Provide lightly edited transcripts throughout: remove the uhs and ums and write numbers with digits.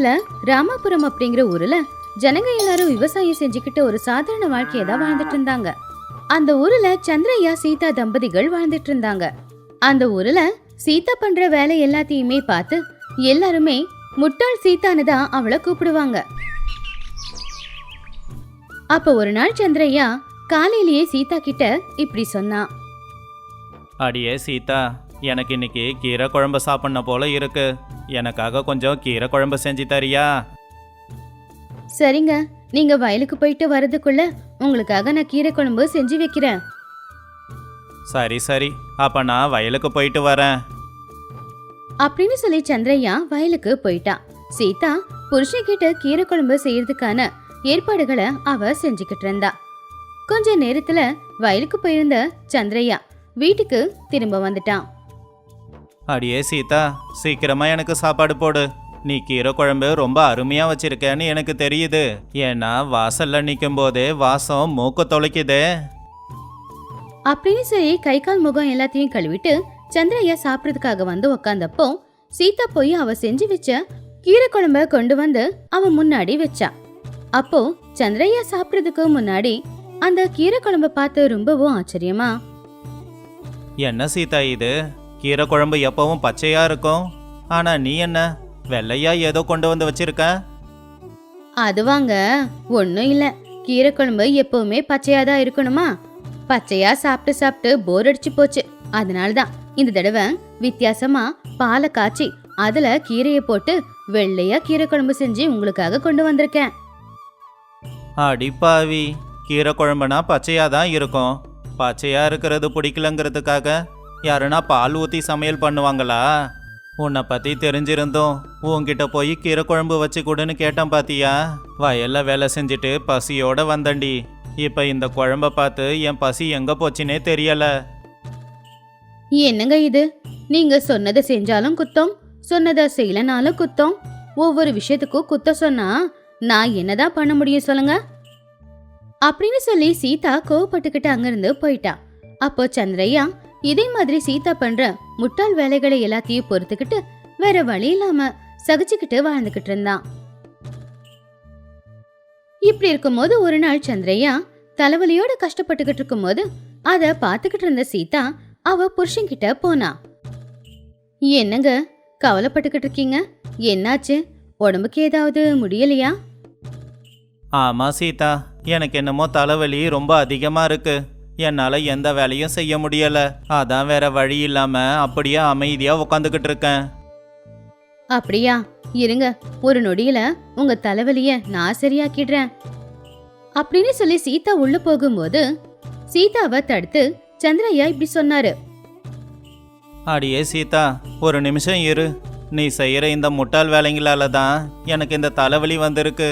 காலத்துல ராமாபுரம் அப்படிங்கிற ஊர்ல ஜனங்க எல்லாரும் விவசாயம் செஞ்சுக்கிட்டு ஒரு சாதாரண வாழ்க்கையை தான் வாழ்ந்துட்டு இருந்தாங்க. அந்த ஊர்ல சந்திரையா சீதா தம்பதிகள் வாழ்ந்துட்டு இருந்தாங்க. அந்த ஊர்ல சீதா பண்ற வேலை எல்லாத்தையுமே பார்த்து எல்லாருமே முட்டாள் சீதான்னு தான் அவளை கூப்பிடுவாங்க. அப்ப ஒரு நாள் சந்திரையா காலையிலேயே சீதா கிட்ட இப்படி சொன்னா. அடியே சீதா, எனக்கு இன்னைக்கு கீரை குழம்பு சாப்பிட்ன போல இருக்கு. எனக்காக கொஞ்சம் கீரை குழம்பு செஞ்சு தரியா? சரிங்க, நீங்க வயலுக்கு போயிட்டு வரதுக்குள்ள உங்களுக்காக நான் கீரை குழம்பு செஞ்சு வைக்கிறேன். சரி சரி, அப்ப நான் வயலுக்கு போயிட்டு வரேன் அப்படின்னு சொல்லி சந்திரையா வயலுக்கு போயிட்டான். சீதா புருஷன் கிட்ட கீரை குழம்பு செய்யறதுக்கான ஏற்பாடுகளை அவ செஞ்சுக்கிட்டு இருந்தா. கொஞ்ச நேரத்துல வயலுக்கு போயிருந்த சந்திரையா வீட்டுக்கு திரும்ப வந்துட்டான். அடியே சீதா, சீக்கிரமா எனக்கு சாப்பாடு போடு. நீ கீரை குழம்பு ரொம்ப அருமையா வச்சிருக்கேன்னு எனக்கு தெரியுது. ஏன்னா வாசல்ல நிற்கும் போதே வாசம் மூக்க தொலைக்குதே. அப்படின்னு சொல்லி கை கால் முகம் எல்லாத்தையும் கழுவிட்டு சந்திரையா சாப்பிட்றதுக்காக வந்து உக்காந்தப்போ சீதா போய் அவ செஞ்சு வச்ச கீரை குழம்ப கொண்டு வந்து அவன் முன்னாடி வச்சா. அப்போ சந்திரையா சாப்பிட்றதுக்கு முன்னாடி அந்த கீரை குழம்ப பார்த்து ரொம்பவும் ஆச்சரியமா, என்ன சீதா இது? கீரை குழம்பு எப்பவும் பச்சையா இருக்கும், ஆனா நீ என்ன வெள்ளையா ஏதோ கொண்டு வந்து வச்சிருக்க? அதுவாங்க ஒன்னும் இல்ல, கீரை குழம்பு எப்பவுமே பச்சையா தான் இருக்கணுமா? பச்சையா சாப்பிட்டு சாப்பிட்டு போர் அடிச்சு போச்சு. அதனாலதான் இந்த தடவை வித்தியாசமா பாலை காய்ச்சி அதுல கீரையை போட்டு வெள்ளையா கீரை குழம்பு செஞ்சு உங்களுக்காக கொண்டு வந்திருக்கேன். அடிப்பாவி, கீரை குழம்புனா பச்சையா தான் இருக்கும். பச்சையா இருக்கிறது பிடிக்கலங்கிறதுக்காக யாருன்னா பால் ஊற்றி சமையல் பண்ணுவாங்களா? உன்னை பற்றி தெரிஞ்சிருந்தோம் உன்கிட்ட போய் கீரை குழம்பு வச்சு கொடுன்னு கேட்டேன் பாத்தியா? வயல்ல வேலை செஞ்சுட்டு பசியோட வந்தண்டி. இப்போ இந்த குழம்ப பார்த்து என் பசி எங்கே போச்சுன்னே தெரியல. என்னங்க இது? நீங்க சொன்னதை செஞ்சாலும் குத்தம், சொன்னதை செய்யலனாலும் குத்தம். ஒவ்வொரு விஷயத்துக்கும் குத்தம் சொன்னா நான் என்னதான் பண்ண முடியும் சொல்லுங்க? அப்படின்னு சொல்லி சீதா கோவப்பட்டுக்கிட்டு அங்கிருந்து போயிட்டா. அப்போ சந்திரையா இதே மாதிரி சீதா பண்ற முட்டாள் வேலைகளை எல்லாத்தையும் பொறுத்துக்கிட்டு வேற வழி இல்லாம சகிச்சுக்கிட்டு வாழ்ந்துகிட்டு இருந்தான். இப்படி இருக்கும்போது ஒரு நாள் சந்திரையா தலைவலியோட கஷ்டப்பட்டுக்கிட்டு இருக்கும் போது அத பாத்துக்கிட்டு இருந்த சீதா அவ புருஷன்கிட்ட போனா. என்னங்க கவலைப்பட்டுக்கிட்டு இருக்கீங்க? என்னாச்சு? உடம்புக்கு ஏதாவது முடியலையா? ஆமா சீதா, எனக்கு என்னமோ தலைவலி ரொம்ப அதிகமா இருக்கு. என்னால எந்த வேலையும் செய்ய முடியல. அதான் வேற வழி இல்லாம அப்படியே அமைதியா உட்காந்துக்கிட்டு இருக்கேன். அப்படியா? இருங்க, ஒரு நொடியில உங்க தலைவலிய நான் சரியாக்கிடுறேன் அப்படின்னு சொல்லி சீதா உள்ள போகும்போது சீதாவை தடுத்து சந்திரையா இப்படி சொன்னாரு. அடியே சீதா, ஒரு நிமிஷம் இரு. நீ செய்யற இந்த முட்டாள் வேலைங்களால தான் எனக்கு இந்த தலைவலி வந்திருக்கு.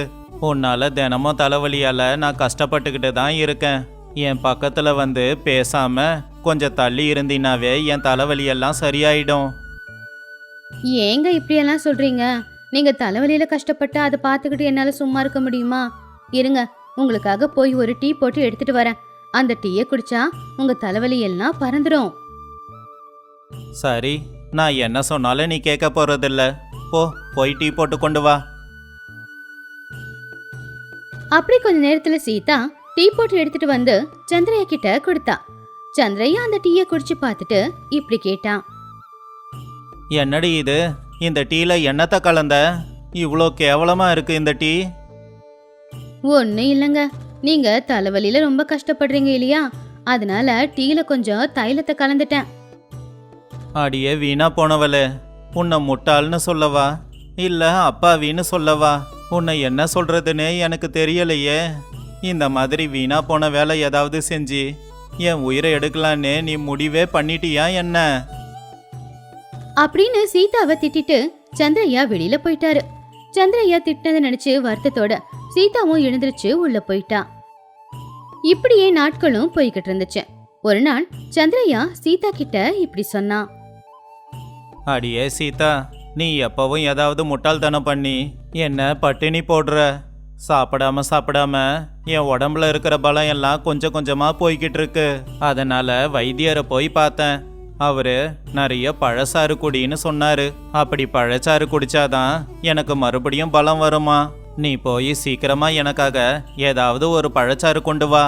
உன்னால தினமும் தலைவலியால நான் கஷ்டப்பட்டுக்கிட்டு தான் இருக்கேன். என் பக்கத்துல வந்து பேசாம கொஞ்சம் தள்ளி இருந்தினாவே என் தலைவலியெல்லாம் சரியாயிடும். ஏங்க இப்படியெல்லாம் சொல்றீங்க? நீங்க தலைவலியில கஷ்டப்பட்டு அதை பார்த்துக்கிட்டு என்னால சும்மா இருக்க முடியுமா? இருங்க, உங்களுக்காக போய் ஒரு டீ போட்டு எடுத்துட்டு வரேன். அந்த டீயை குடிச்சா உங்க தலைவலி எல்லாம் பறந்துடும். சரி, நான் என்ன சொன்னாலும் நீ கேட்க போறதில்ல. போய் டீ போட்டு கொண்டு வா. அப்படி கொஞ்ச நேரத்துல சீதா டீ போட்டு எடுத்துட்டு வந்து சந்திரையா கிட்ட கொடுத்தா. சந்திரையா அந்த டீயை குடிச்சு பார்த்துட்டு இப்படி கேட்டான். என்னடி இது? இந்த டீல என்னத்த கலந்த? இவ்வளோ கேவலமா இருக்கு இந்த டீ. ஒன்னும் இல்லைங்க, நீங்க தலைவலியில ரொம்ப கஷ்டப்படுறீங்க இல்லையா, அதனால டீல கொஞ்சம் தைலத்தை கலந்துட்டேன். அடியே வீணா போனவளே, உன்னை முட்டாள்னு சொல்லவா இல்ல அப்பாவின்னு சொல்லவா? உன்னை என்ன சொல்றதுன்னே எனக்கு தெரியலையே. இந்த மாதிரி வீணா போன வேலை ஏதாவது செஞ்சு என் உயிரை எடுக்கலான்னு நீ முடிவே பண்ணிட்டியா என்ன? அப்படின்னு சீதாவை திட்டிட்டு சந்திரையா வெளியில போயிட்டாரு. சந்திரையா திட்டினதை நினைச்சு வருத்தத்தோட சீதாவும் எழுந்திருச்சு உள்ள போயிட்டா. இப்படியே நாட்களும் போய்கிட்டு இருந்துச்சு. ஒரு நாள் சந்திரையா சீதா கிட்ட இப்படி சொன்னா. அடியே சீதா, நீ எப்பவும் ஏதாவது முட்டாள்தனம் பண்ணி என்ன பட்டினி போடுற. சாப்பிடாம என் உடம்புல இருக்கிற பலம் எல்லாம் கொஞ்சம் கொஞ்சமா போய்கிட்டு இருக்கு. அதனால வைத்தியரை போய் பார்த்தேன். அவரு நிறைய பழச்சாறு குடின்னு சொன்னாரு. அப்படி பழச்சாறு குடிச்சாதான் எனக்கு மறுபடியும் பலம் வருமா. நீ போய் சீக்கிரமா எனக்காக ஏதாவது ஒரு பழச்சாறு கொண்டு வா.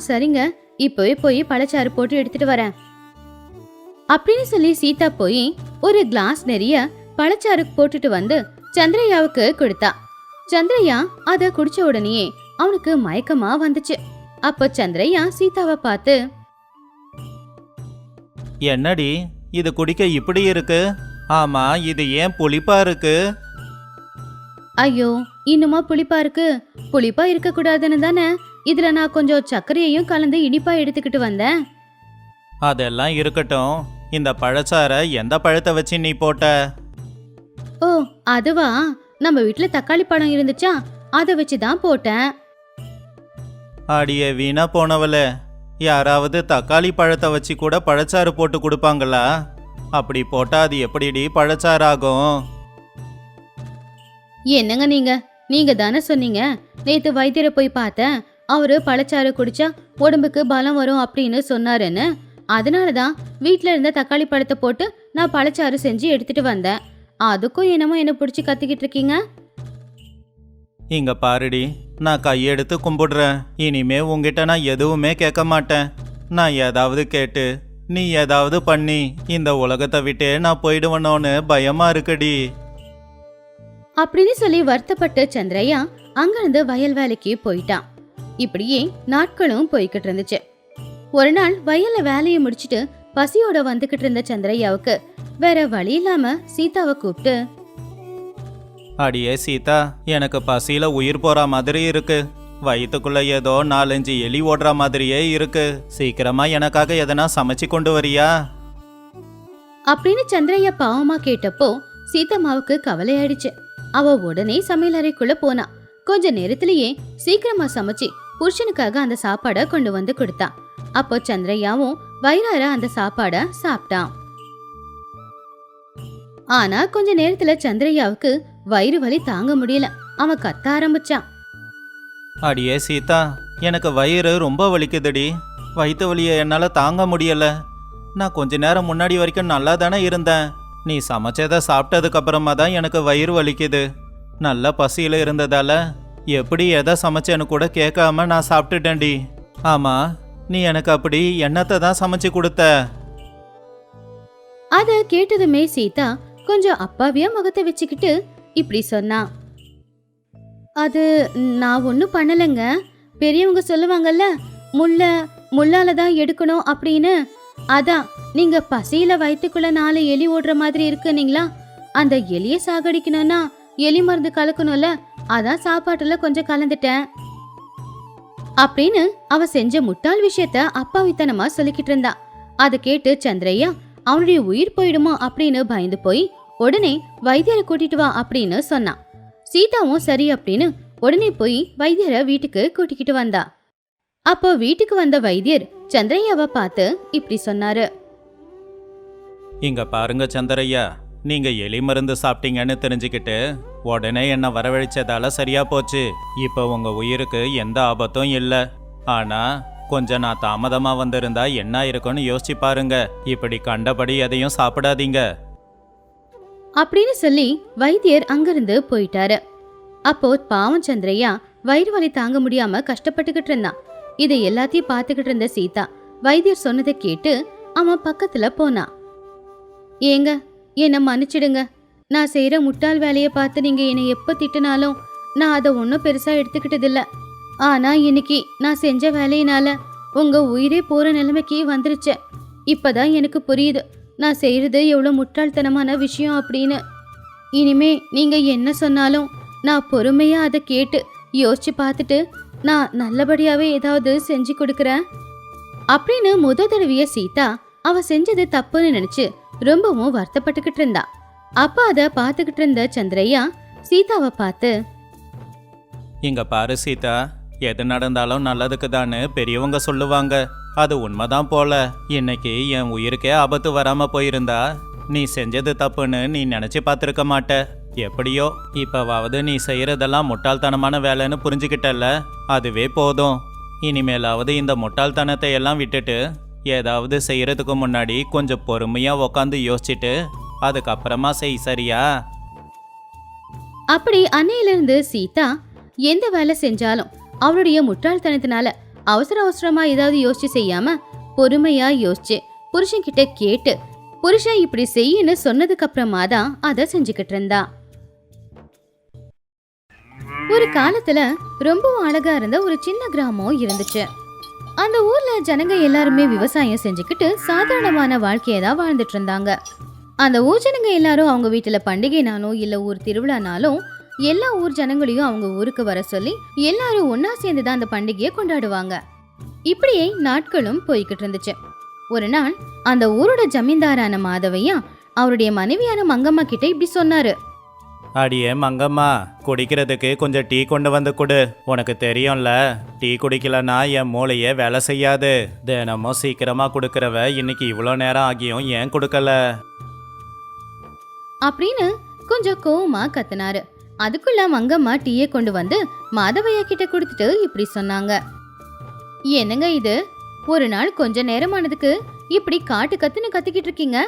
சரிங்க, இப்போவே போய் பழச்சாறு போட்டு எடுத்துட்டு வரேன் அப்படின்னு சொல்லி சீதா போய் ஒரு கிளாஸ் நிறைய பழச்சாறு போட்டுட்டு வந்து சந்திரையாவுக்கு கொடுத்தா. சந்திரையா அத குடிச்ச உடனேயே அவனுக்கு மயக்கமா வந்துச்சு. அப்போ சந்திரையா சீதாவை பார்த்து, என்னடி இது குடிக்க இப்படி இருக்கு? ஆமா, இது ஏன் புளிப்பா இருக்கு? ஐயோ, இன்னுமா புளிப்பா இருக்கு? புளிப்பா இருக்க கூடாதுன்னு தானே இதுல நான் கொஞ்சம் சர்க்கரையையும் கலந்து இனிப்பா எடுத்துக்கிட்டு வந்தேன். அதெல்லாம் இருக்கட்டும், இந்த பழச்சாறை எந்த பழத்தை வச்சு நீ போட்ட? ஓ, அதுவா, நம்ம வீட்ல தக்காளி பழம் இருந்துச்சா, அதை வச்சுதான் போட்டேன். அடியே வீணா போனவளே, யாராவது தக்காளி பழத்தை வச்சு கூட பழச்சாறு போட்டு கொடுப்பாங்களா? அப்படி போட்டா அது எப்படிடி பழச்சாறு ஆகும்? என்னங்க நீங்க தானே சொன்னீங்க நேத்து வைத்தியரை போய் பார்த்தேன், அவரு பழச்சாறு குடிச்சா உடம்புக்கு பலம் வரும் அப்படின்னு சொன்னாருன்னு. அதனாலதான் வீட்ல இருந்த தக்காளி பழத்தை போட்டு நான் பழச்சாறு செஞ்சு எடுத்துட்டு வந்தேன். அதுக்கும் என்னமோ என்ன பிடிச்சி கத்திக்கிட்டு இருக்கீங்க. இங்க பாருடி, நான் கையெடுத்து கும்பிடுறேன். இனிமே உங்ககிட்ட நான் எதுவுமே கேட்க மாட்டேன். நான் ஏதாவது கேட்டு நீ ஏதாவது பண்ணி இந்த உலகத்தை விட்டே நான் போயிடுவனோன்னு பயமா இருக்குடி அப்படின்னு சொல்லி வருத்தப்பட்டு சந்திரையா அங்கிருந்து வயல் வேலைக்கு போயிட்டான். இப்படியே நாட்களும் போய்கிட்டு இருந்துச்சு. ஒரு நாள் வயல்ல வேலையை முடிச்சிட்டு பசியோட வந்துகிட்டு இருந்த சந்திரையாவுக்கு வேற வழி இல்லாம சீதாவை கூப்பிட்டு, அடியே சீதா, எனக்கு பசியில உயிர் போற மாதிரி இருக்கு. வயிற்றுக்குள்ள ஏதோ 4-5 எலி ஓடுற மாதிரியே இருக்கு. சீக்கிரமா எனக்காக எதனா சமைச்சு கொண்டு வரியா? அப்படின்னு சந்திரையா பாவமா கேட்டப்போ சீதம்மாவுக்கு கவலையாயிடுச்சு. அவ உடனே சமையல் அறைக்குள்ள போனா. கொஞ்ச நேரத்திலேயே சீக்கிரமா சமைச்சு புருஷனுக்காக அந்த சாப்பாட கொண்டு வந்து கொடுத்தா. அப்போ சந்திரையாவும் வயிறார அந்த சாப்பாட சாப்பிட்டான். ஆனா கொஞ்ச நேரத்துல சந்திரையாவுக்கு வயிறு வலி தாங்க முடியல. அவன் கத்த ஆரம்பிச்சான். அடியே சீதா, எனக்கு வயிறு ரொம்ப வலிக்குதுடி. வயிற்று வலியை என்னால் தாங்க முடியல. நான் கொஞ்ச நேரம் முன்னாடி வரைக்கும் நல்லா தானே இருந்தேன். நீ சமைச்சதை சாப்பிட்டதுக்கு அப்புறமா தான் எனக்கு வயிறு வலிக்குது. நல்ல பசியில் இருந்ததால எப்படி எதை சமைச்சேன்னு கூட கேட்காம நான் சாப்பிட்டுட்டேன்டி. ஆமா, நீ எனக்கு அப்படி என்னத்தை தான் சமைச்சு கொடுத்த? அத கேட்டதுமே சீதா கொஞ்சம் அப்பாவியா முகத்தை வச்சுக்கிட்டு இப்படி சொன்னா, அது நான் ஒன்னும் பண்ணலங்க. பெரியவங்க சொல்லுவாங்கல்ல, முள்ளால தான் எடுக்கணும் அப்படின்னு. அதான் நீங்க பசியில வயிற்றுக்குள்ள 4 எலி ஓடுற மாதிரி இருக்குன்னீங்களா, அந்த எலிய சாகடிக்கணும்னா எலி மருந்து கலக்கணும்ல, அதான் சாப்பாட்டுல கொஞ்சம் கலந்துட்டேன் அப்படின்னு அவ செஞ்ச முட்டாள் விஷயத்த அப்பாவித்தனமா சொல்லிக்கிட்டு இருந்தா. அதை கேட்டு சந்திரையா அவனுடைய உயிர் போயிடுமோ அப்படின்னு பயந்து போய் உடனே வைத்தியரை கூட்டிட்டு வா அப்படின்னு சொன்னான். சீதாவும் சரி அப்படின்னு உடனே போய் வைத்தியரை வீட்டுக்கு கூட்டிக்கிட்டு வந்தா. அப்போ வீட்டுக்கு வந்த வைத்தியர் சந்திரையாவை பார்த்து இப்படி சொன்னாரு. இங்க பாருங்க சந்திரையா, நீங்க எலி மருந்து சாப்பிட்டீங்கன்னு தெரிஞ்சுக்கிட்டு உடனே என்ன வரவழைச்சதால சரியா போச்சு. இப்போ உங்க உயிருக்கு எந்த ஆபத்தும் இல்லை. ஆனா கொஞ்சம் நான் தாமதமா வந்திருந்தா என்ன இருக்கும்னு யோசிச்சு பாருங்க. இப்படி கண்டபடி எதையும் சாப்பிடாதீங்க அப்படின்னு சொல்லி வைத்தியர் அங்கிருந்து போயிட்டாரு. அப்போ பாவம் சந்திரையா வயிறு வலி தாங்க முடியாம கஷ்டப்பட்டுக்கிட்டு இருந்தான். இதை எல்லாத்தையும் பார்த்துக்கிட்டு இருந்த சீதா வைத்தியர் சொன்னதை கேட்டு அவன் பக்கத்துல போனா. ஏங்க, என்ன மன்னிச்சிடுங்க. நான் செய்யற முட்டாள் வேலையை பார்த்து நீங்க என்னை எப்ப திட்டினாலும் நான் அதை ஒன்றும் பெருசா எடுத்துக்கிட்டதில்ல. ஆனா இன்னைக்கு நான் செஞ்ச வேலையினால உங்க உயிரே போற நிலைமைக்கு வந்துருச்சு. இப்பதான் எனக்கு புரியுது நான் செய்யறது எவ்வளவு முட்டாள்தனமான விஷயம் அப்படின்னு. இனிமே நீங்க என்ன சொன்னாலும் நான் பொறுமையா அதை கேட்டு யோசிச்சு பார்த்துட்டு நான் நல்லபடியாவே ஏதாவது செஞ்சு கொடுக்கறேன் அப்படின்னு தடவைய சீதா அவ செஞ்சது தப்புன்னு நினைச்சு ரொம்பவும் வருத்தப்பட்டுக்கிட்டு இருந்தா. அப்ப அத பாத்துக்கிட்டு இருந்த சந்திரையா சீதாவை பார்த்து, இங்க பாரு சீதா, எது நடந்தாலும் நல்லதுக்கு தான்னு பெரியவங்க சொல்லுவாங்க. அது உண்மைதான் போல. இன்னைக்கு என் உயிருக்கே ஆபத்து வராம போயிருந்தா நீ செஞ்சது தப்புன்னு நீ நினைச்சு பார்த்துருக்க மாட்ட. எப்படியோ இப்பவாவது நீ செய்யறதெல்லாம் முட்டாள்தனமான வேலைன்னு புரிஞ்சுக்கிட்டல, அதுவே போதும். இனிமேலாவது இந்த முட்டாள்தனத்தை எல்லாம் விட்டுட்டு ஏதாவது செய்யறதுக்கு முன்னாடி கொஞ்சம் பொறுமையா உக்காந்து யோசிச்சுட்டு அதுக்கப்புறமா செய், சரியா? அப்படி அன்னையிலிருந்து சீதா எந்த வேலை செஞ்சாலும் அவளுடைய முட்டாள்தனத்தினால அவசர அவசரமா ஏதாவது யோசிச்சு செய்யாம பொறுமையா யோசிச்சு புருஷன் கிட்ட கேட்டு புருஷன் இப்படி செய்யுன்னு சொன்னதுக்கு அப்புறமா தான் அதை செஞ்சுக்கிட்டு இருந்தா. ஒரு காலத்துல ரொம்பவும் அழகா இருந்த ஒரு சின்ன கிராமம் இருந்துச்சு. அந்த ஊர்ல ஜனங்க எல்லாருமே விவசாயம் செஞ்சுக்கிட்டு சாதாரணமான வாழ்க்கையை தான் வாழ்ந்துட்டு இருந்தாங்க. அந்த ஊர் ஜனங்க எல்லாரும் அவங்க வீட்டுல பண்டிகைனாலும் இல்ல ஊர் திருவிழானாலும் எல்லா ஊர் ஜனங்களையும் அவங்க ஊருக்கு வர சொல்லி எல்லாரும் ஒன்னா சேர்ந்துதான் அந்த பண்டிகையை கொண்டாடுவாங்க. இப்படியே நாட்களும் போய்கிட்டு இருந்துச்சு. ஒரு நாள் அந்த ஊரோட ஜமீன்தாரான மாதவையா அவருடைய மனைவியான மங்கம்மா கிட்ட இப்படி சொன்னாரு. அடியே மங்கம்மா, குடிக்கிறதுக்கு கொஞ்சம் டீ கொண்டு வந்து கொடு. உனக்கு தெரியும்ல, டீ குடிக்கலன்னா என் மூளையே வேலை செய்யாது. தினமும் சீக்கிரமா கொடுக்கறவ இன்னைக்கு இவ்வளோ நேரம் ஆகியும் ஏன் கொடுக்கல? அப்படின்னு கொஞ்சம் கோவமா கத்துனாரு. அதுக்குள்ள மங்கம்மா டீயை கொண்டு வந்து மாதவையா கிட்ட கொடுத்துட்டு இப்படி சொன்னாங்க. என்னங்க இது, ஒரு நாள் கொஞ்ச நேரமானதுக்கு இப்படி காட்டு கத்துன்னு கத்திக்கிட்டு இருக்கீங்க.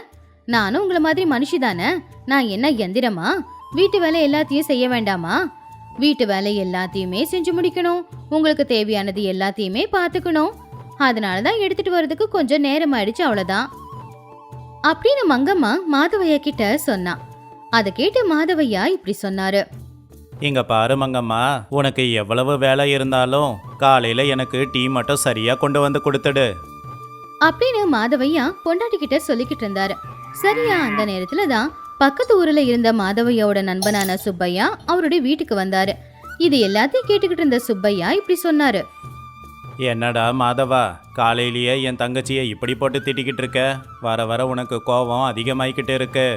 நானும் உங்களை மாதிரி மனுஷி தானே. நான் என்ன எந்திரமா? வீட்டு வேலை எல்லாத்தையும் செய்ய வேண்டாமா? வீட்டு வேலை எல்லாத்தையுமே செஞ்சு முடிக்கணும், உங்களுக்கு தேவையானது எல்லாத்தையுமே பார்த்துக்கணும். அதனாலதான் எடுத்துட்டு வர்றதுக்கு கொஞ்சம் நேரம் ஆயிடுச்சு, அவ்வளவுதான் அப்படின்னு மங்கம்மா மாதவையா கிட்ட சொன்னா. அதை கேட்டு மாதவையா இப்படி சொன்னாரு. இங்க பாரு மங்கம்மா, உனக்கு எவ்வளவு வேலை இருந்தாலும் காலையில எனக்கு டீ மட்டும் சரியா கொண்டு வந்து கொடுத்துடு அப்படின்னு மாதவையா பொண்டாட்டி கிட்ட சொல்லிக்கிட்டு இருந்தாரு. சரியா அந்த நேரத்துல தான் பக்கத்து ஊர்ல இருந்த மாதவையோட நண்பனான சுப்பையா அவருடைய வீட்டுக்கு வந்தாரு. இது எல்லாத்தையும் கேட்டுக்கிட்டு இருந்த சுப்பையா இப்படி சொன்னாரு. என்னடா மாதவா, காலையிலேயே என் தங்கச்சியை இப்படி போட்டு திட்டிக்கிட்டு இருக்க? வர வர உனக்கு கோபம் அதிகமாயிக்கிட்டு இருக்கு.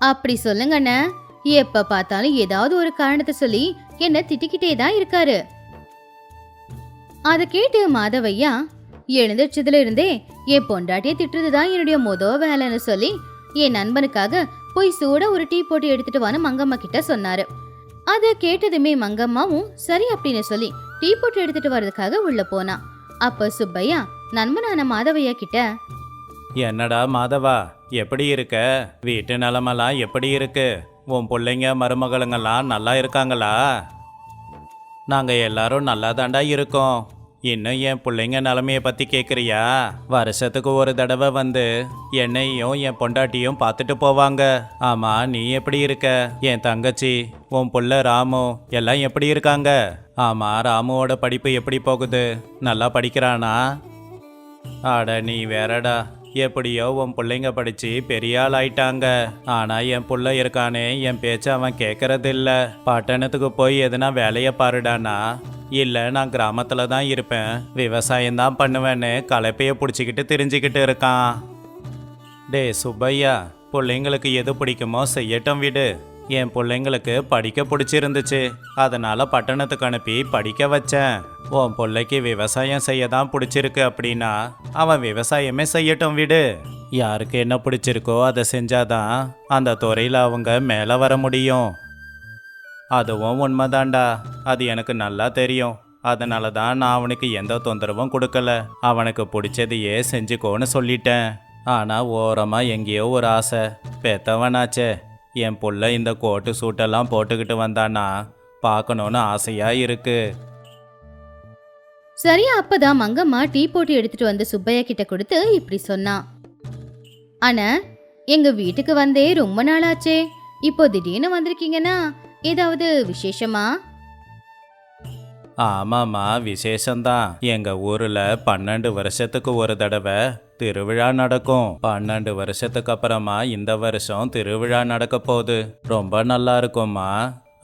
அப்படி சொல்லுங்கண்ணே, எப்ப பார்த்தாலும் ஏதாவது ஒரு காரணத்தை சொல்லி என்ன திட்டிக்கிட்டே தான் இருக்காரு. அதை கேட்டு மாதவையா எழுந்திரிச்சதுல இருந்தே என் பொண்டாட்டியை திட்டுறதுதான் என்னுடைய வேலைன்னு சொல்லி என் நண்பனுக்காக போய் சூட ஒரு டீ போட்டு எடுத்துட்டு வான்னு மங்கம்மா கிட்ட சொன்னாரு. அதை கேட்டதுமே மங்கம்மாவும் சரி அப்படின்னு சொல்லி டீ போட்டு எடுத்துட்டு வர்றதுக்காக உள்ள போனா. அப்ப சுப்பையா நண்பனான மாதவையா கிட்ட, என்னடா மாதவா, எப்படி இருக்க? வீட்டு நிலமெல்லாம் எப்படி இருக்கு? உன் பிள்ளைங்க மருமகளுங்கெல்லாம் நல்லா இருக்காங்களா? நாங்க எல்லாரும் நல்லா தாண்டா இருக்கோம். இன்னும் என் பிள்ளைங்க நிலமையை பத்தி கேட்குறியா? வருஷத்துக்கு ஒரு தடவை வந்து என்னையும் என் பொண்டாட்டியும் பார்த்துட்டு போவாங்க. ஆமா, நீ எப்படி இருக்க? என் தங்கச்சி, உன் புள்ள ராமு எல்லாம் எப்படி இருக்காங்க? ஆமா, ராமுவோட படிப்பு எப்படி போகுது? நல்லா படிக்கிறானா? அட நீ வேறடா, எப்படியோ உன் பிள்ளைங்க படிச்சு பெரிய ஆள் ஆயிட்டாங்க. ஆனா என் புள்ள இருக்கானே, என் பேச்ச அவன் கேட்கறதில்ல. பட்டணத்துக்கு போய் எதுனா வேலையை பாருடானா, இல்ல நான் கிராமத்துல தான் இருப்பேன், விவசாயம் தான் பண்ணுவேன்னு கலப்பைய பிடிச்சிக்கிட்டு திரிஞ்சுக்கிட்டு இருக்கான். டே சுப்பையா, பிள்ளைங்களுக்கு எது பிடிக்குமோ செய்யட்டும் விடு. என் பிள்ளைங்களுக்கு படிக்க பிடிச்சிருந்துச்சு, அதனால பட்டணத்துக்கு அனுப்பி படிக்க வச்சேன். உன் பிள்ளைக்கு விவசாயம் செய்ய தான் பிடிச்சிருக்கு அப்படின்னா அவன் விவசாயமே செய்யட்டும் விடு. யாருக்கு என்ன பிடிச்சிருக்கோ அதை செஞ்சாதான் அந்த துறையில் அவங்க மேலே வர முடியும். அதுவும் உண்மைதான்டா, அது எனக்கு நல்லா தெரியும். அதனால தான் நான் அவனுக்கு எந்த தொந்தரவும் கொடுக்கல. அவனுக்கு பிடிச்சதையே செஞ்சுக்கோன்னு சொல்லிட்டேன். ஆனால் ஓரமாக எங்கேயோ ஒரு ஆசை. பெத்தவனாச்சே, என் புள்ள இந்த கோட்டு சூட்டெல்லாம் போட்டுக்கிட்டு வந்தானா பார்க்கணுன்னு ஆசையா இருக்கு. சரியா அப்பதான் மங்கம்மா டீ போட்டு எடுத்துட்டு வந்து சுப்பையா கிட்ட கொடுத்து இப்படி சொன்னான். அண்ணா, எங்க வீட்டுக்கு வந்தே ரொம்ப நாளாச்சே, இப்போ திடீர்னு வந்திருக்கீங்கன்னா ஏதாவது விசேஷமா? ஆமாம்மா, விசேஷம்தான். எங்க ஊர்ல 12 வருஷத்துக்கு ஒரு தடவை திருவிழா நடக்கும். 12 வருஷத்துக்கு அப்புறமா இந்த வருஷம் திருவிழா நடக்க போகுது. ரொம்ப நல்லா இருக்கும்மா.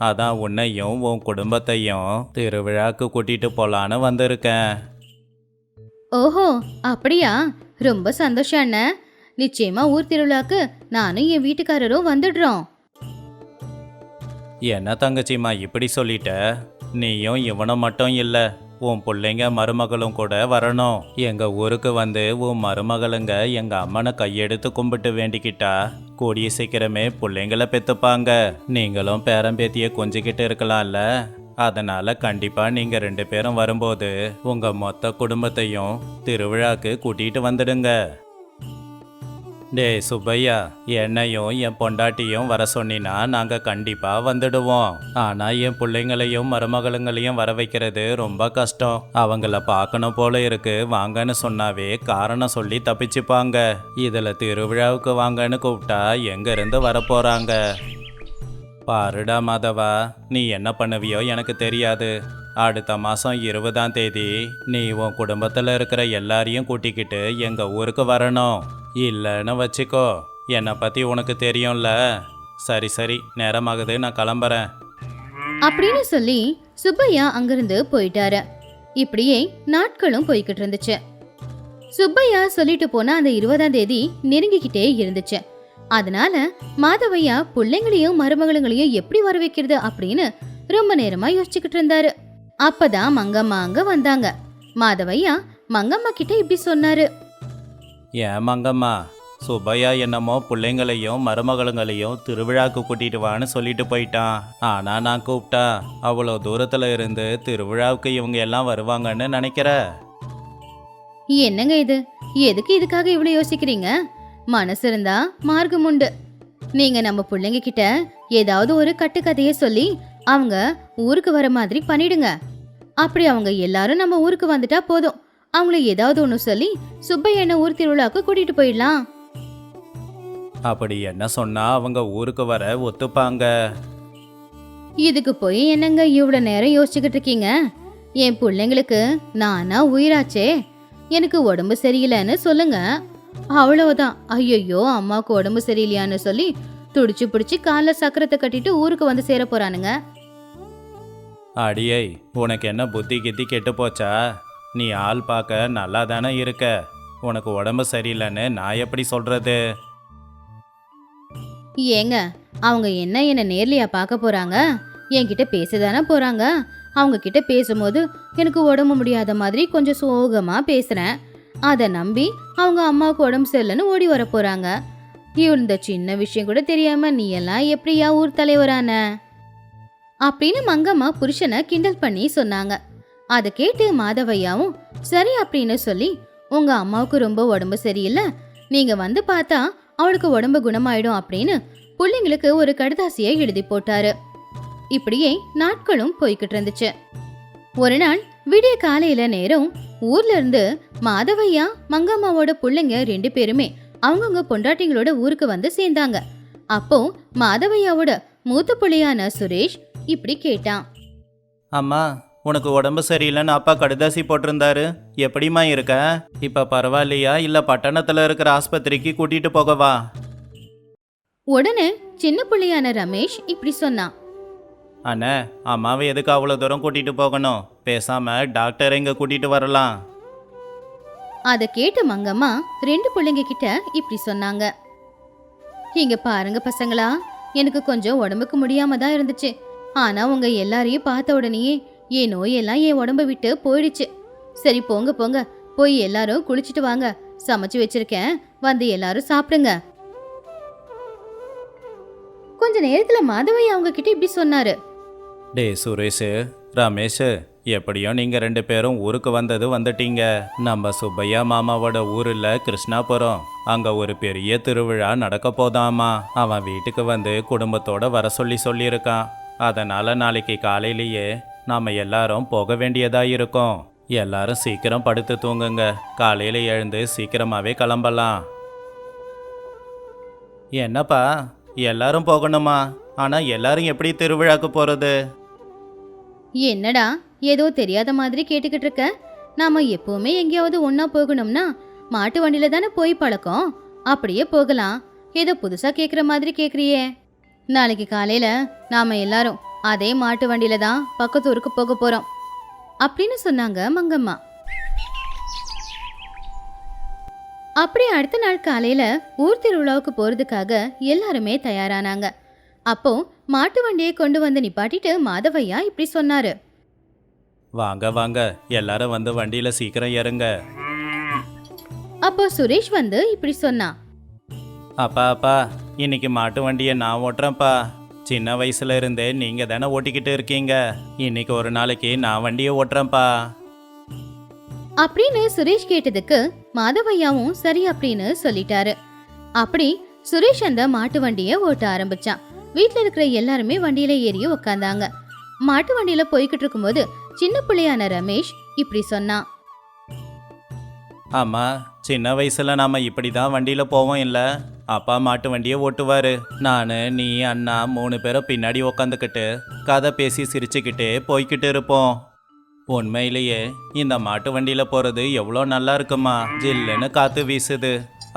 அதான் உன்னையும் உன் குடும்பத்தையும் திருவிழாக்கு கூட்டிட்டு போலான்னு வந்திருக்கேன். ஓஹோ, அப்படியா? ரொம்ப சந்தோஷம் அண்ணா. நிச்சயமா ஊர் திருவிழாக்கு நானும் என் வீட்டுக்காரரும் வந்துடுறோம். என்ன தங்கச்சிம்மா இப்படி சொல்லிட்ட? நீயும் இவனும் மட்டும் இல்லை, உன் பிள்ளைங்க மருமகளும் கூட வரணும். எங்க ஊருக்கு வந்து உன் மருமகளுங்க எங்க அம்மனை கையெடுத்து கும்பிட்டு வேண்டிக்கிட்டா கூடிய சீக்கிரமே பிள்ளைங்களை பெத்துப்பாங்க. நீங்களும் பேரம்பேத்திய கொஞ்சிக்கிட்டு இருக்கலாம்ல. அதனால கண்டிப்பா நீங்க 2 பேரும் வரும்போது உங்க மொத்த குடும்பத்தையும் திருவிழாக்கு கூட்டிட்டு வந்துடுங்க. டேய் சுப்பையா, என்னையும் என் பொண்டாட்டியும் வர சொன்னினா நாங்க கண்டிப்பா வந்துடுவோம். ஆனா என் பிள்ளைங்களையும் மருமகளுங்களையும் வர வைக்கிறது ரொம்ப கஷ்டம். அவங்கள பார்க்கணும் போல இருக்கு, வாங்கன்னு சொன்னாவே காரணம் சொல்லி தப்பிச்சுப்பாங்க. இதுல திருவிழாவுக்கு வாங்கன்னு கூப்பிட்டா எங்க இருந்து வர போறாங்க? பாருடா மாதவா, நீ என்ன பண்ணுவியோ எனக்கு தெரியாது. அடுத்த மாசம் 20ஆம் தேதி நீ உன் குடும்பத்துல இருக்கிற எல்லாரையும் கூட்டிக்கிட்டு எங்க ஊருக்கு வரணும். இல்லைன்னு வச்சுக்கோ, என்னை பத்தி உனக்கு தெரியும்ல. சரி சரி, நேரமாகுது, நான் கிளம்புறேன். அப்படின்னு சொல்லி சுப்பையா அங்கிருந்து போயிட்டாரு. இப்படியே நாட்களும் போய்கிட்டு இருந்துச்சு. சுப்பையா சொல்லிட்டு போன அந்த 20ஆம் தேதி நெருங்கிக்கிட்டே இருந்துச்சு. அதனால மாதவையா பிள்ளைங்களையும் மருமகளுங்களையும் எப்படி வர வைக்கிறது அப்படின்னு ரொம்ப நேரமா யோசிச்சுக்கிட்டு இருந்தாரு. அப்பதான் மங்கம்மா அங்க வந்தாங்க. மாதவையா மங்கம்மா கிட்ட இப்படி சொன்னாரு. ஏன் மங்கம்மா, சுப்பையா என்னமோ பிள்ளைங்களையும் மருமகளுங்களையும் திருவிழாக்கு கூட்டிட்டு வான்னு சொல்லிட்டு போயிட்டான். ஆனா நான் கூப்பிட்டா அவ்வளோ தூரத்துல இருந்து திருவிழாவுக்கு இவங்க எல்லாம் வருவாங்கன்னு நினைக்கிற? என்னங்க இது, எதுக்கு இதுக்காக இவ்வளவு யோசிக்கிறீங்க? மனசு இருந்தா மார்க்கம் உண்டு. நீங்க நம்ம பிள்ளைங்க கிட்ட ஏதாவது ஒரு கட்டுக்கதைய சொல்லி அவங்க ஊருக்கு வர மாதிரி பண்ணிடுங்க. அப்படி அவங்க எல்லாரும் நம்ம ஊருக்கு வந்துட்டா போதும், அவங்கள ஏதாவது ஒண்ணு சொல்லி சுப்பையனை ஊர் திருவிழாக்கு கூட்டிட்டு போயிடலாம். அப்படி என்ன சொன்னா அவங்க ஊருக்கு வர ஒத்துப்பாங்க? இதுக்கு போய் என்னங்க இவ்வளவு நேரம் யோசிச்சுக்கிட்டு இருக்கீங்க? என் பிள்ளைங்களுக்கு நானா உயிராச்சே. எனக்கு உடம்பு சரியில்லைன்னு சொல்லுங்க, அவ்வளவுதான். ஐயோ, அம்மாவுக்கு உடம்பு சரியில்லையான்னு சொல்லி துடிச்சு பிடிச்சி காலில் சக்கரத்தை கட்டிட்டு ஊருக்கு வந்து சேர போறானுங்க. அடியை, உனக்கு என்ன புத்தி கித்தி கெட்டு போச்சா? நீ ஆள் பார்க்க நல்லா தானே இருக்க. உனக்கு உடம்பு சரியில்லைன்னு நான் எப்படி சொல்றது? ஏங்க, அவங்க என்ன நேர்லையா பார்க்க போறாங்க? என்கிட்ட பேசதானே போறாங்க. அவங்க கிட்ட பேசும்போது எனக்கு உடம்பு முடியாத மாதிரி கொஞ்சம் சோகமா பேசுறேன். அதை நம்பி அவங்க அம்மாவுக்கு உடம்பு சரியில்லைன்னு ஓடி வர போறாங்க. இந்த சின்ன விஷயம் கூட தெரியாம நீ எல்லாம் எப்படியா ஊர் தலைவரான அப்படின்னு மங்கம்மா புருஷனை கிண்டல் பண்ணி சொன்னாங்க. அதை கேட்டு மாதவையாவும் சரி அப்படின்னு சொல்லி, உங்க அம்மாவுக்கு ரொம்ப உடம்பு சரியில்லை, நீங்க வந்து பார்த்தா அவளுக்கு உடம்பு குணமாயிடும் அப்படின்னு பிள்ளைங்களுக்கு ஒரு கடுதாசியை எழுதி போட்டாரு. இப்படியே நாட்களும் போய்கிட்டு இருந்துச்சு. ஒரு நாள் விடிய காலையில நேரம் ஊர்ல இருந்து மாதவையா மங்கம்மாவோட பிள்ளைங்க 2 பேருமே அவங்கவுங்க பொண்டாட்டிங்களோட ஊருக்கு வந்து சேர்ந்தாங்க. அப்போ மாதவையாவோட மூத்த புள்ளையான சுரேஷ் இப்படி கேட்டான். அம்மா, உனக்கு உடம்பு சரியில்லைன்னு அப்பா கடுதாசி போட்டிருந்தாரு, எப்படிம்மா இருக்க? இப்ப பரவாயில்லையா, இல்ல பட்டணத்துல இருக்கிற ஆஸ்பத்திரிக்கு கூட்டிட்டு போகவா? உடனே சின்ன புள்ளையான ரமேஷ் இப்படி சொன்னான். அண்ணே, அம்மாவை எதுக்கு அவ்வளோ தூரம் கூட்டிட்டு போகணும்? பேசாம டாக்டரை இங்க கூட்டிட்டு வரலாம். அதை கேட்டு மங்கம்மா 2 பிள்ளைங்க கிட்ட இப்படி சொன்னாங்க. இங்க பாருங்க பசங்களா, எனக்கு கொஞ்சம் உடம்புக்கு முடியாம தான் இருந்துச்சு. ஆனா உங்க எல்லாரையும் பார்த்த உடனேயே என் நோயெல்லாம் என் உடம்ப விட்டு போயிடுச்சு. சரி போங்க போங்க, போய் எல்லாரும் குளிச்சுட்டு வாங்க, சமைச்சு வச்சிருக்கேன், வந்து எல்லாரும் சாப்பிடுங்க. கொஞ்ச நேரத்துல மாதவையா அவங்க கிட்ட இப்படி சொன்னாரு. டே சுரேஷ், ரமேஷ், எப்படியோ நீங்க 2 பேரும் ஊருக்கு வந்தது வந்துட்டீங்க. நம்ம சுப்பையா மாமாவோட ஊரில் கிருஷ்ணாபுரம், அங்க ஒரு பெரிய திருவிழா நடக்க போதாமா. அவன் வீட்டுக்கு வந்து குடும்பத்தோட வர சொல்லியிருக்கான். அதனால நாளைக்கு காலையிலேயே நாம எல்லாரும் போக வேண்டியதா இருக்கும். எல்லாரும் சீக்கிரம் படுத்து தூங்குங்க, காலையில எழுந்து சீக்கிரமாவே கிளம்பலாம். என்னப்பா, எல்லாரும் போகணுமா? ஆனா எல்லாரும் எப்படி திருவிழாக்கு போறது? என்னடா ஏதோ தெரியாத மாதிரி கேட்டுக்கிட்டு இருக்க? நாம எப்பவுமே எங்கேயாவது ஒன்னா போகணும்னா மாட்டு வண்டியில தானே போய் பழக்கம், அப்படியே போகலாம். ஏதோ புதுசா கேக்குற மாதிரி கேக்குறியே. நாளைக்கு காலையில நாம எல்லாரும் அதே மாட்டு வண்டியில தான் பக்கத்து ஊருக்கு போக போறோம் அப்படின்னு சொன்னாங்க மங்கம்மா. அப்படி அடுத்த நாள் காலையில ஊர் திருவிழாவுக்கு போறதுக்காக எல்லாருமே தயாரானாங்க. அப்போ மாட்டு வண்டியை கொண்டு வந்து நிப்பாட்டிட்டு மாதவையா இப்படி சொன்னாரு. வாங்க வாங்க, எல்லாரும் வந்து வண்டியில சீக்கிரம் ஏறுங்க. அப்போ சுரேஷ் வந்து இப்படி சொன்னான். அப்பா அப்பா, இன்னைக்கு மாட்டு வண்டியை நான் ஓட்டுறேன்ப்பா. சின்ன வயசுல இருந்தே நீங்க தானே ஓட்டிக்கிட்டு இருக்கீங்க. இன்னைக்கு ஒரு நாளைக்கு நான் வண்டியை ஓட்டுறேன்ப்பா. அப்படின்னு சுரேஷ் கேட்டதுக்கு மாதவையாவும் சரி அப்படின்னு சொல்லிட்டாரு. அப்படி சுரேஷ் அந்த மாட்டு வண்டிய ஓட்ட ஆரம்பிச்சான். வீட்டுல இருக்கிற எல்லாருமே வண்டியில ஏறி உக்காந்தாங்க. மாட்டு வண்டியில போய்கிட்டு இருக்கும்போது சின்ன பிள்ளையான ரமேஷ் இப்படி சொன்னான். ஆமா, சின்ன வயசுல நாம இப்படிதான் வண்டியில போவோம் இல்ல? அப்பா மாட்டு வண்டியை ஓட்டுவாரு. நானு, நீ, அண்ணா 3 பேரும் பின்னாடி உக்காந்துக்கிட்டு கதை பேசி சிரிச்சுக்கிட்டே போய்கிட்டு இருப்போம். உண்மையிலேயே இந்த மாட்டு வண்டியில போறது எவ்வளோ நல்லா இருக்குமா. ஜில்லுன்னு காத்து வீசுது.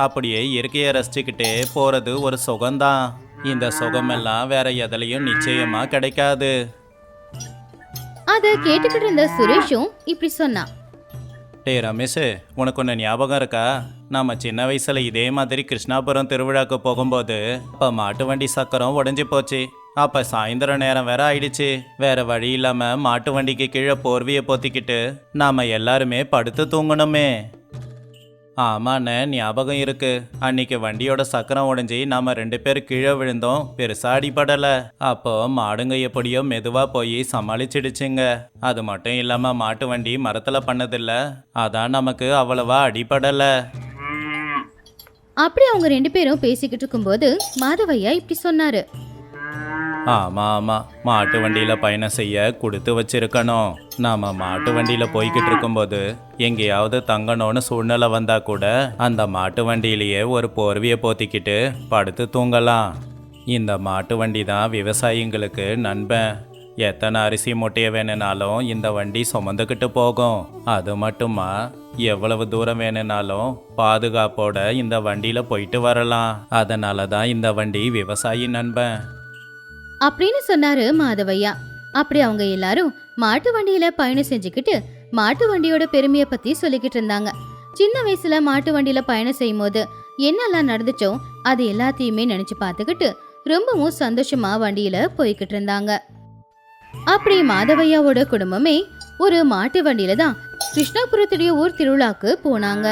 அப்படியே இயற்கையை ரசிச்சுக்கிட்டே போறது ஒரு சுகம்தான். இந்த சுகமெல்லாம் வேற எதுலையும் நிச்சயமா கிடைக்காது. அத கேட்டுக்கிட்டு இருந்த சுரேஷும் இப்படி சொன்னான். டே ரமேஷ், உனக்கு ஒன்று ஞாபகம் இருக்கா? நம்ம சின்ன வயசுல இதே மாதிரி கிருஷ்ணாபுரம் திருவிழாக்கு போகும்போது அப்போ மாட்டு வண்டி சக்கரம் உடஞ்சி போச்சு. அப்போ சாயந்தரம் நேரம் வேற ஆயிடுச்சு. வேற வழி இல்லாம மாட்டு வண்டிக்கு கீழே போர்வையை போத்திக்கிட்டு நாம எல்லாருமே படுத்து தூங்கணுமே. ஆமாண்ணே, ஞாபகம் இருக்கு. அன்னைக்கு வண்டியோட சக்கரம் உடைஞ்சி நாம 2 பேர் கீழே விழுந்தோம். பெருசா அடிபடலை. அப்போ மாடுங்க எப்படியோ மெதுவா போய் சமாளிச்சிடுச்சுங்க. அது மட்டும் இல்லாம மாட்டு வண்டி மரத்துல பண்ணதில்ல, அதான் நமக்கு அவ்வளவா அடிபடலை. அப்படி அவங்க 2 பேரும் பேசிக்கிட்டு இருக்கும்போது மாதவையா இப்படி சொன்னாரு. ஆமா, மாட்டு வண்டியில பயணம் செய்ய கொடுத்து வச்சிருக்கணும். நாம மாட்டு வண்டியில போய்கிட்டு இருக்கும்போது எங்கேயாவது தங்கணும்னு சூழ்நிலை வந்தா கூட அந்த மாட்டு வண்டியிலேயே ஒரு போர்வையை போத்திக்கிட்டு படுத்து தூங்கலாம். இந்த மாட்டு வண்டி தான் விவசாயிங்களுக்கு நண்பன். எத்தனை அரிசி மூட்டையை வேணும்னாலும் இந்த வண்டி சுமந்துக்கிட்டு போகும். அது மட்டுமா, எவ்வளவு தூரம் வேணும்னாலும் பாதுகாப்போட இந்த வண்டியில போயிட்டு வரலாம். அதனால தான் இந்த வண்டி விவசாயி நண்பன் அப்படின்னு சொன்னாரு மாதவையா. அப்படி அவங்க எல்லாரும் மாட்டு வண்டியில பயணம் செஞ்சுக்கிட்டு மாட்டு வண்டியோட பெருமையை பத்தி சொல்லிக்கிட்டு இருந்தாங்க. சின்ன வயசுல மாட்டு வண்டியில பயணம் செய்யும் போது என்னெல்லாம் நடந்துச்சோ அது எல்லாத்தையுமே நினைச்சு பார்த்துக்கிட்டு ரொம்பவும் சந்தோஷமா வண்டியில போய்கிட்டு இருந்தாங்க. அப்படி மாதவையாவோட குடும்பமே ஒரு மாட்டு வண்டியில தான் கிருஷ்ணாபுரத்துடைய ஊர் திருவிழாக்கு போனாங்க.